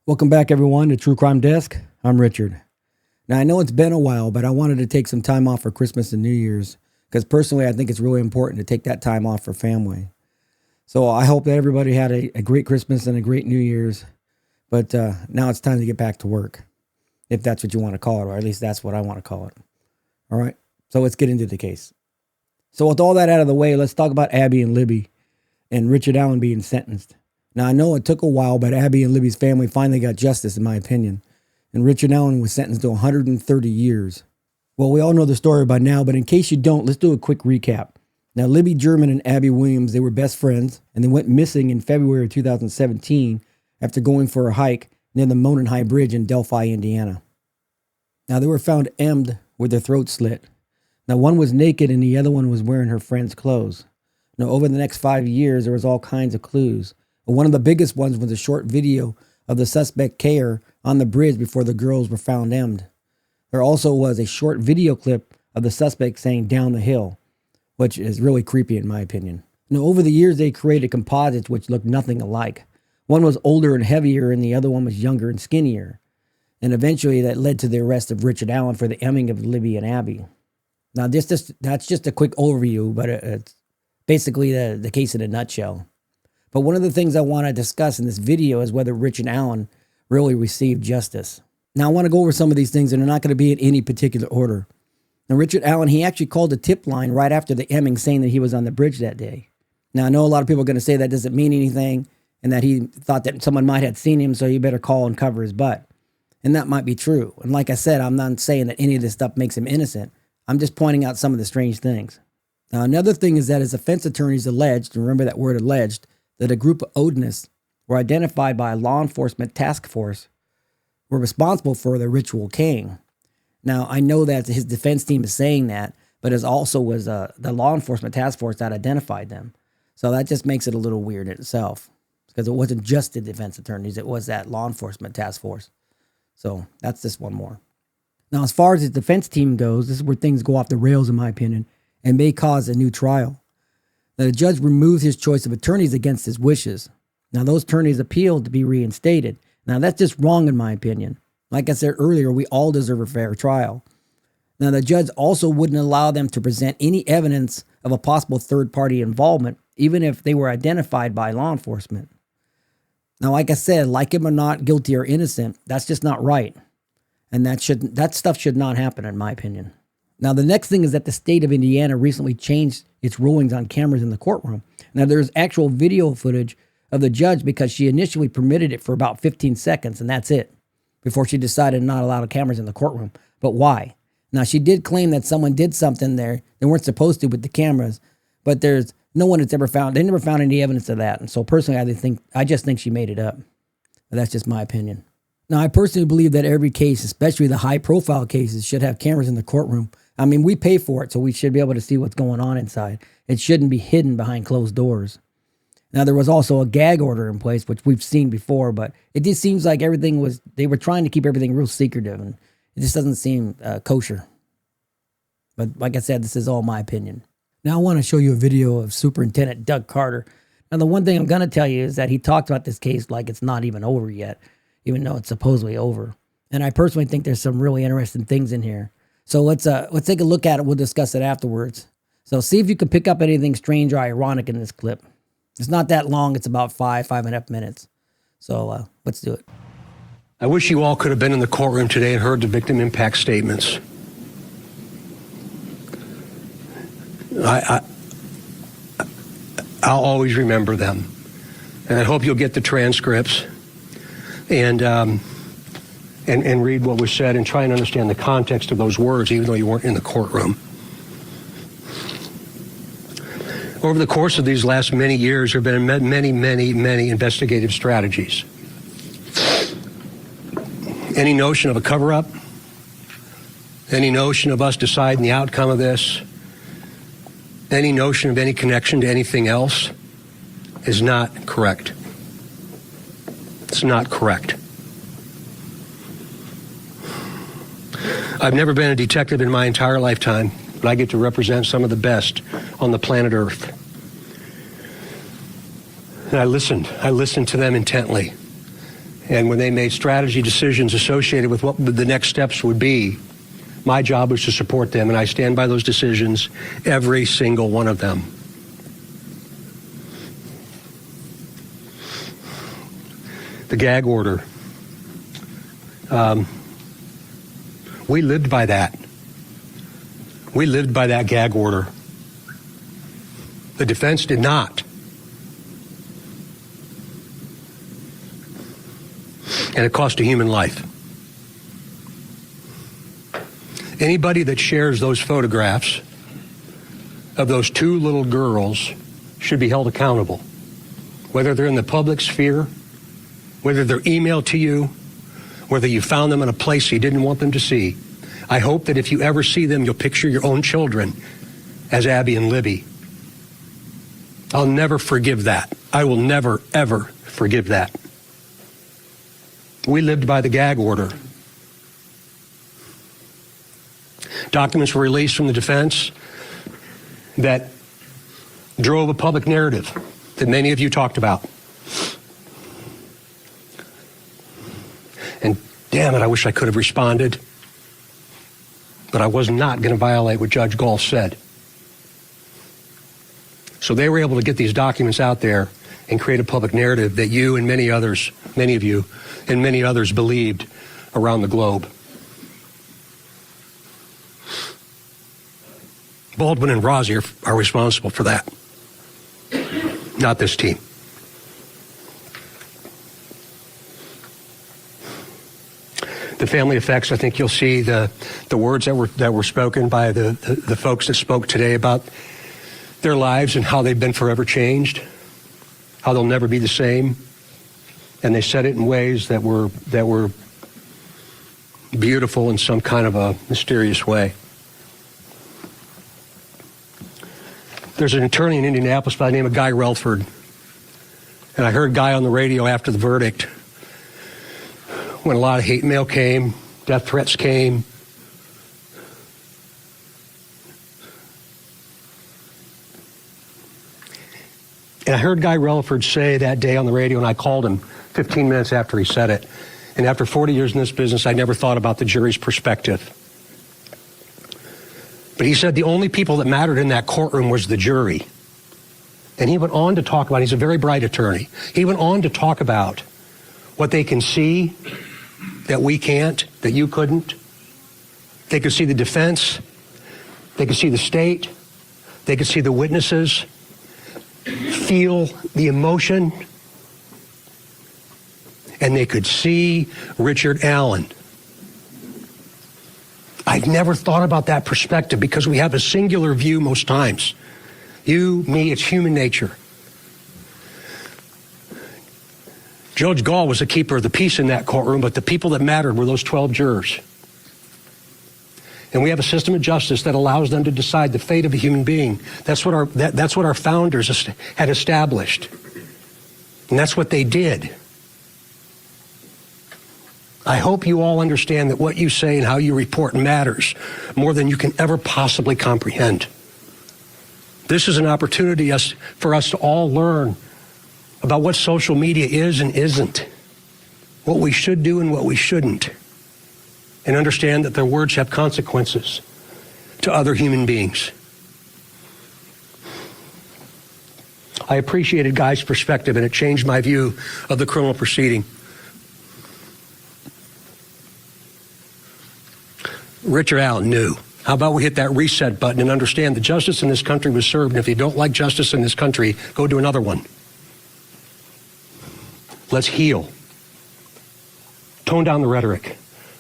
Welcome back, everyone, to True Crime Desk. I'm Richard. Now, I know it's been a while, but I wanted to take some time off for Christmas and New Year's because personally, I think it's really important to take that time off for family. So I hope that everybody had a great Christmas and a great New Year's. But now it's time to get back to work, if that's what you want to call it, or at least that's what I want to call it. All right, so let's get into the case. So with all that out of the way, let's talk about Abby and Libby and Richard Allen being sentenced. Now, I know it took a while, but Abby and Libby's family finally got justice, in my opinion. And Richard Allen was sentenced to 130 years. Well, we all know the story by now, but in case you don't, let's do a quick recap. Now, Libby German and Abby Williams, they were best friends, and they went missing in February of 2017 after going for a hike near the Monon High Bridge in Delphi, Indiana. Now, they were found emmed with their throats slit. Now, one was naked and the other one was wearing her friend's clothes. Now, over the next 5 years, there was all kinds of clues. One of the biggest ones was a short video of the suspect Kayer on the bridge before the girls were found emmed. There also was a short video clip of the suspect saying "down the hill," which is really creepy in my opinion. Now, over the years, they created composites which looked nothing alike. One was older and heavier and the other one was younger and skinnier. And eventually that led to the arrest of Richard Allen for the emming of Libby and Abby. Now, that's just a quick overview, but it's basically the case in a nutshell. But one of the things I want to discuss in this video is whether Richard Allen really received justice. Now, I want to go over some of these things, and they're not going to be in any particular order. Now, Richard Allen, he actually called a tip line right after the emming saying that he was on the bridge that day. Now, I know a lot of people are going to say that doesn't mean anything and that he thought that someone might have seen him, so you better call and cover his butt. And that might be true. And like I said, I'm not saying that any of this stuff makes him innocent. I'm just pointing out some of the strange things. Now, another thing is that his defense attorneys alleged, remember that word alleged, that a group of Odinists were identified by a law enforcement task force were responsible for the ritual killing. Now, I know that his defense team is saying that, but it also was the law enforcement task force that identified them. So that just makes it a little weird in itself, because it wasn't just the defense attorneys, it was that law enforcement task force. So that's just one more. Now, as far as his defense team goes, this is where things go off the rails, in my opinion, and may cause a new trial. Now, the judge removed his choice of attorneys against his wishes. Now, those attorneys appealed to be reinstated. Now, that's just wrong in my opinion. Like I said earlier, we all deserve a fair trial. Now, the judge also wouldn't allow them to present any evidence of a possible third-party involvement, even if they were identified by law enforcement. Now, like I said, like him or not, guilty or innocent, that's just not right. And that stuff should not happen, in my opinion. Now, the next thing is that the state of Indiana recently changed its rulings on cameras in the courtroom. Now, there's actual video footage of the judge because she initially permitted it for about 15 seconds, and that's it, before she decided not to allow cameras in the courtroom. But why? Now, she did claim that someone did something there they weren't supposed to with the cameras, but there's no one that's ever found, they never found any evidence of that. And so personally, I just think she made it up. But that's just my opinion. Now, I personally believe that every case, especially the high-profile cases, should have cameras in the courtroom. I mean, we pay for it, so we should be able to see what's going on inside. It shouldn't be hidden behind closed doors. Now, there was also a gag order in place, which we've seen before, but it just seems like they were trying to keep everything real secretive, and it just doesn't seem kosher. But like I said, this is all my opinion. Now, I want to show you a video of Superintendent Doug Carter. Now, the one thing I'm going to tell you is that he talked about this case like it's not even over yet, even though it's supposedly over. And I personally think there's some really interesting things in here. So let's take a look at it. We'll discuss it afterwards. So see if you can pick up anything strange or ironic in this clip. It's not that long. It's about 5.5 minutes. So let's do it. I wish you all could have been in the courtroom today and heard the victim impact statements. I'll always remember them. And I hope you'll get the transcripts and read what was said and try and understand the context of those words, even though you weren't in the courtroom. Over the course of these last many years, there have been many investigative strategies. Any notion of a cover-up, any notion of us deciding the outcome of this, any notion of any connection to anything else is not correct. It's not correct. I've never been a detective in my entire lifetime, but I get to represent some of the best on the planet Earth. And I listened to them intently. And when they made strategy decisions associated with what the next steps would be, my job was to support them, and I stand by those decisions, every single one of them. The gag order. We lived by that. We lived by that gag order. The defense did not. And it cost a human life. Anybody that shares those photographs of those two little girls should be held accountable, whether they're in the public sphere, whether they're emailed to you, whether you found them in a place you didn't want them to see. I hope that if you ever see them, you'll picture your own children as Abby and Libby. I'll never forgive that. I will never, ever forgive that. We lived by the gag order. Documents were released from the defense that drove a public narrative that many of you talked about. And damn it, I wish I could have responded. But I was not going to violate what Judge Gall said. So they were able to get these documents out there and create a public narrative that you and many others, many of you, and many others believed around the globe. Baldwin and Rossi are responsible for that, not this team. The family effects, I think you'll see the words that were spoken by the folks that spoke today about their lives and how they've been forever changed, how they'll never be the same. And they said it in ways that were beautiful in some kind of a mysterious way. There's an attorney in Indianapolis by the name of Guy Relford. And I heard Guy on the radio after the verdict when a lot of hate mail came, death threats came. And I heard Guy Relford say that day on the radio, and I called him 15 minutes after he said it. And after 40 years in this business, I never thought about the jury's perspective. But he said the only people that mattered in that courtroom was the jury. And he went on to talk about, he's a very bright attorney, he went on to talk about what they can see that we can't, that you couldn't. They could see the defense, they could see the state, they could see the witnesses, feel the emotion, and they could see Richard Allen. I'd never thought about that perspective because we have a singular view most times. You, me, it's human nature. Judge Gall was the keeper of the peace in that courtroom, but the people that mattered were those 12 jurors. And we have a system of justice that allows them to decide the fate of a human being. That's what our founders had established. And that's what they did. I hope you all understand that what you say and how you report matters more than you can ever possibly comprehend. This is an opportunity for us to all learn about what social media is and isn't, what we should do and what we shouldn't, and understand that their words have consequences to other human beings. I appreciated Guy's perspective, and it changed my view of the criminal proceeding. Richard Allen knew. How about we hit that reset button and understand that justice in this country was served, and if you don't like justice in this country, go do another one. Let's heal. Tone down the rhetoric.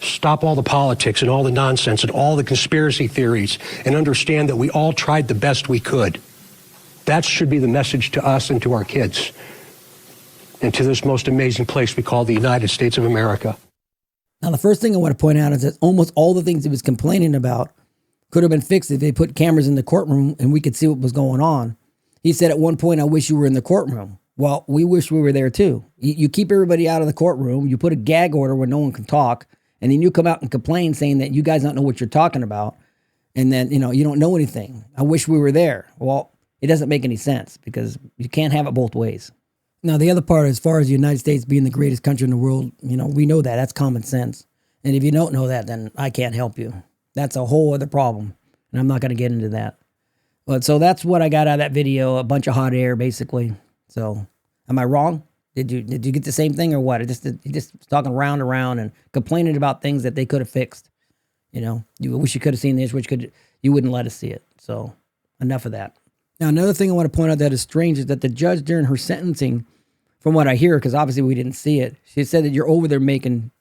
Stop all the politics and all the nonsense and all the conspiracy theories, and understand that we all tried the best we could. That should be the message to us and to our kids and to this most amazing place we call the United States of America. Now, the first thing I want to point out is that almost all the things he was complaining about could have been fixed if they put cameras in the courtroom and we could see what was going on. He said at one point, I wish you were in the courtroom. Well, we wish we were there too. You keep everybody out of the courtroom, you put a gag order where no one can talk, and then you come out and complain saying that you guys don't know what you're talking about, and then, you don't know anything. I wish we were there. Well, it doesn't make any sense because you can't have it both ways. Now, the other part, as far as the United States being the greatest country in the world, we know that. That's common sense. And if you don't know that, then I can't help you. That's a whole other problem. And I'm not going to get into that. But so that's what I got out of that video, a bunch of hot air, basically. So am I wrong? Did you get the same thing or what? He just was talking round and round and complaining about things that they could have fixed. You wish you could have seen this, you wouldn't let us see it. So enough of that. Now, another thing I want to point out that is strange is that the judge during her sentencing, from what I hear, because obviously we didn't see it, she said that you're over there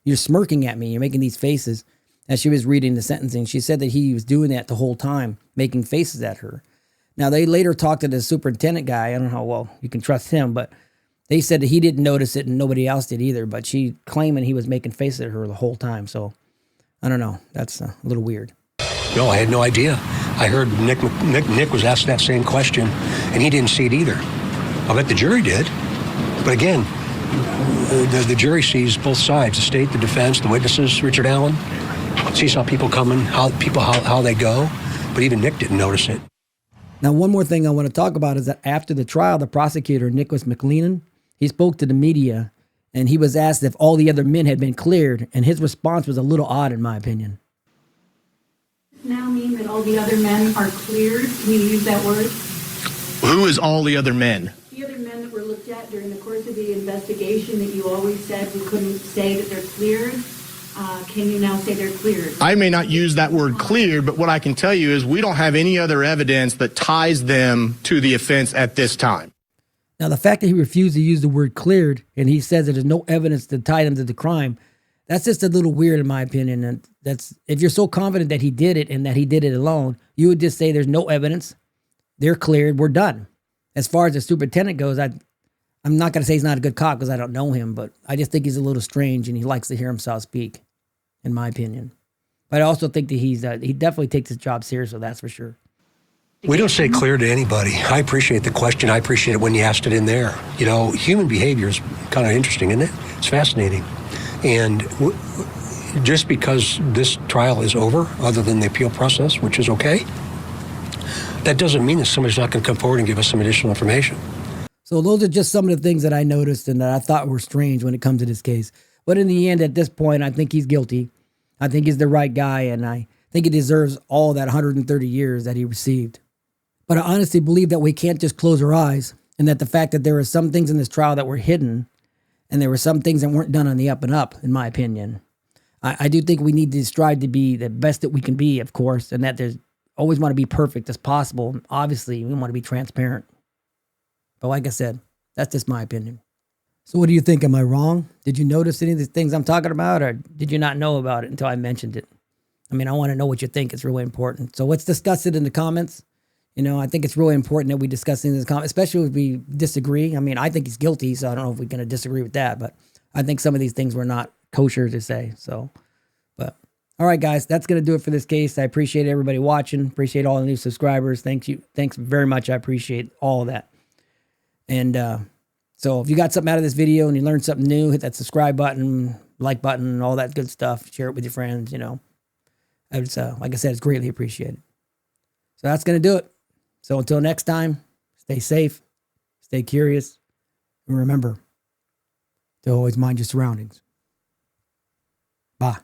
you're smirking at me, you're making these faces as she was reading the sentencing. She said that he was doing that the whole time, making faces at her. Now, they later talked to the superintendent guy. I don't know how well you can trust him, but they said that he didn't notice it and nobody else did either, but she claiming he was making faces at her the whole time. So I don't know. That's a little weird. No, I had no idea. I heard Nick was asked that same question, and he didn't see it either. I bet the jury did. But again, the jury sees both sides, the state, the defense, the witnesses, Richard Allen, sees how people come in, how they go. But even Nick didn't notice it. Now, one more thing I want to talk about is that after the trial, the prosecutor, Nicholas McLennan, he spoke to the media, and he was asked if all the other men had been cleared, and his response was a little odd, in my opinion. Now mean that all the other men are cleared? Can you use that word? Who is all the other men? The other men that were looked at during the course of the investigation that you always said we couldn't say that they're cleared. Can you now say they're cleared? I may not use that word cleared, but what I can tell you is we don't have any other evidence that ties them to the offense at this time. Now, the fact that he refused to use the word cleared and he says that there's no evidence to tie them to the crime, that's just a little weird in my opinion. And that's, if you're so confident that he did it and that he did it alone, you would just say there's no evidence, they're cleared, we're done. As far as the superintendent goes, I'm not going to say he's not a good cop because I don't know him, but I just think he's a little strange and he likes to hear himself speak, in my opinion. But I also think that he definitely takes his job seriously, that's for sure. We don't say clear to anybody. I appreciate the question. I appreciate it when you asked it in there. Human behavior is kind of interesting, isn't it? It's fascinating. And just because this trial is over, other than the appeal process, which is okay, that doesn't mean that somebody's not going to come forward and give us some additional information. So those are just some of the things that I noticed and that I thought were strange when it comes to this case. But in the end, at this point, I think he's guilty. I think he's the right guy, and I think he deserves all that 130 years that he received. But I honestly believe that we can't just close our eyes, and that the fact that there are some things in this trial that were hidden, and there were some things that weren't done on the up and up, in my opinion. I do think we need to strive to be the best that we can be, of course, and that there's always want to be perfect as possible. Obviously, we want to be transparent. But like I said, that's just my opinion. So what do you think? Am I wrong? Did you notice any of the things I'm talking about, or did you not know about it until I mentioned it? I mean, I want to know what you think. It's really important. So let's discuss it in the comments. I think it's really important that we discuss things in the comments, especially if we disagree. I mean, I think he's guilty, so I don't know if we're going to disagree with that, but I think some of these things were not kosher to say. So, but all right, guys, that's going to do it for this case. I appreciate everybody watching. Appreciate all the new subscribers. Thanks very much. I appreciate all of that. And so if you got something out of this video and you learned something new, hit that subscribe button, like button, all that good stuff. Share it with your friends, It's, like I said, it's greatly appreciated. So that's going to do it. So until next time, stay safe, stay curious, and remember to always mind your surroundings. Bye.